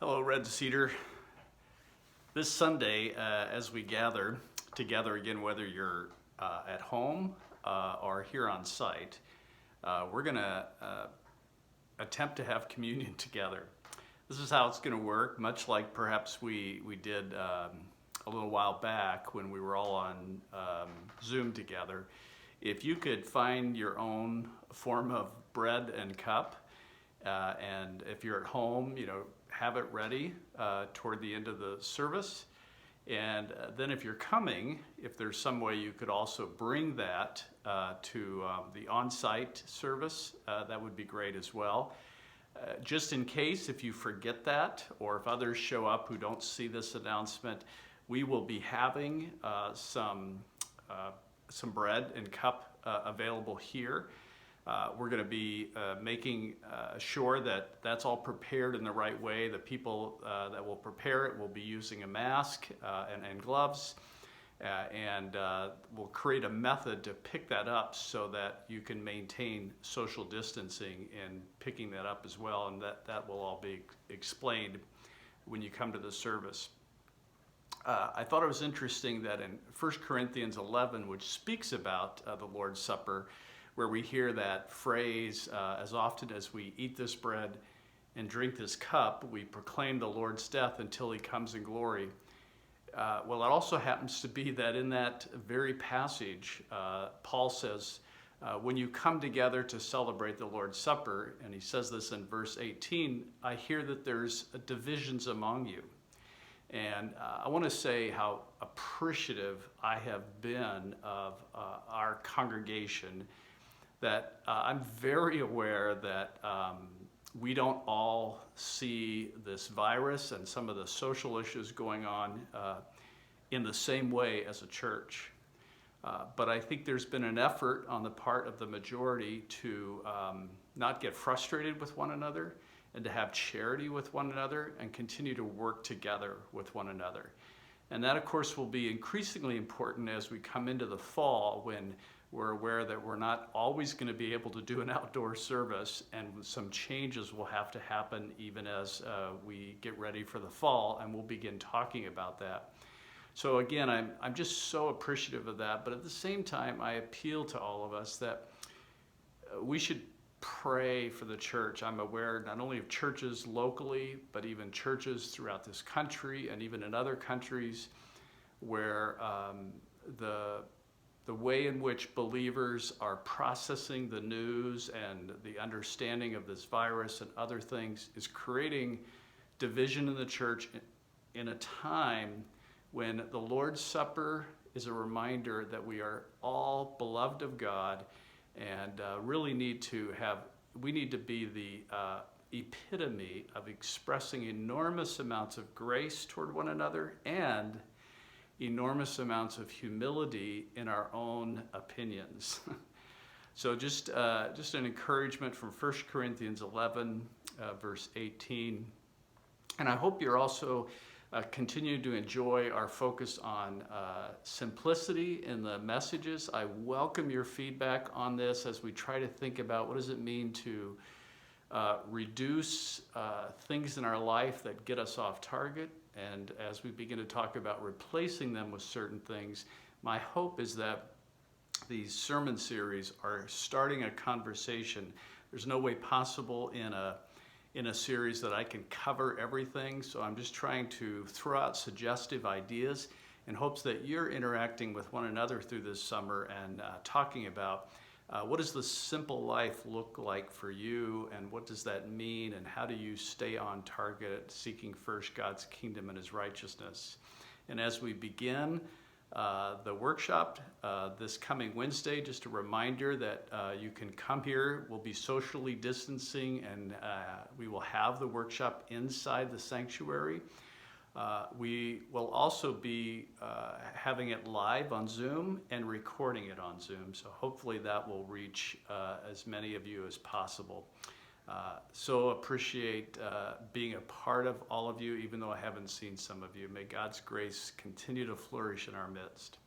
Hello, Red Cedar. This Sunday, as we gather together again, whether you're at home or here on site, we're going to attempt to have communion together. This is how it's going to work, much like perhaps we did a little while back when we were all on Zoom together. If you could find your own form of bread and cup, and if you're at home, have it ready toward the end of the service. And then if you're coming, if there's some way you could also bring that to the on-site service, that would be great as well. Just in case, if you forget that, or if others show up who don't see this announcement, we will be having some bread and cup available here. We're going to be making sure that that's all prepared in the right way. The people that will prepare it will be using a mask and gloves, and we'll create a method to pick that up so that you can maintain social distancing in picking that up as well, and that will all be explained when you come to the service. I thought it was interesting that in 1 Corinthians 11, which speaks about the Lord's Supper, where we hear that phrase, as often as we eat this bread and drink this cup, we proclaim the Lord's death until he comes in glory. Well, it also happens to be that in that very passage, Paul says, when you come together to celebrate the Lord's Supper, and he says this in verse 18, I hear that there's divisions among you. And I want to say how appreciative I have been of our congregation, that I'm very aware that we don't all see this virus and some of the social issues going on in the same way as a church. But I think there's been an effort on the part of the majority to not get frustrated with one another and to have charity with one another and continue to work together with one another. And that, of course, will be increasingly important as we come into the fall, when we're aware that we're not always going to be able to do an outdoor service, and some changes will have to happen even as we get ready for the fall, and we'll begin talking about that. So again, I'm just so appreciative of that, but at the same time, I appeal to all of us that we should pray for the church. I'm aware not only of churches locally, but even churches throughout this country and even in other countries where the way in which believers are processing the news and the understanding of this virus and other things is creating division in the church in a time when the Lord's Supper is a reminder that we are all beloved of God, and really need to be the epitome of expressing enormous amounts of grace toward one another and enormous amounts of humility in our own opinions. So just an encouragement from 1 Corinthians 11, verse 18. And I hope you're also continue to enjoy our focus on simplicity in the messages. I welcome your feedback on this as we try to think about what does it mean to reduce things in our life that get us off target. And as we begin to talk about replacing them with certain things, my hope is that these sermon series are starting a conversation. There's no way possible in a series that I can cover everything, so I'm just trying to throw out suggestive ideas in hopes that you're interacting with one another through this summer and talking about what does the simple life look like for you, and what does that mean, and how do you stay on target seeking first God's kingdom and his righteousness. And as we begin the workshop this coming Wednesday, just a reminder that you can come here. We'll be socially distancing, and we will have the workshop inside the sanctuary. We will also be having it live on Zoom and recording it on Zoom, so hopefully that will reach as many of you as possible. So appreciate being a part of all of you, even though I haven't seen some of you. May God's grace continue to flourish in our midst.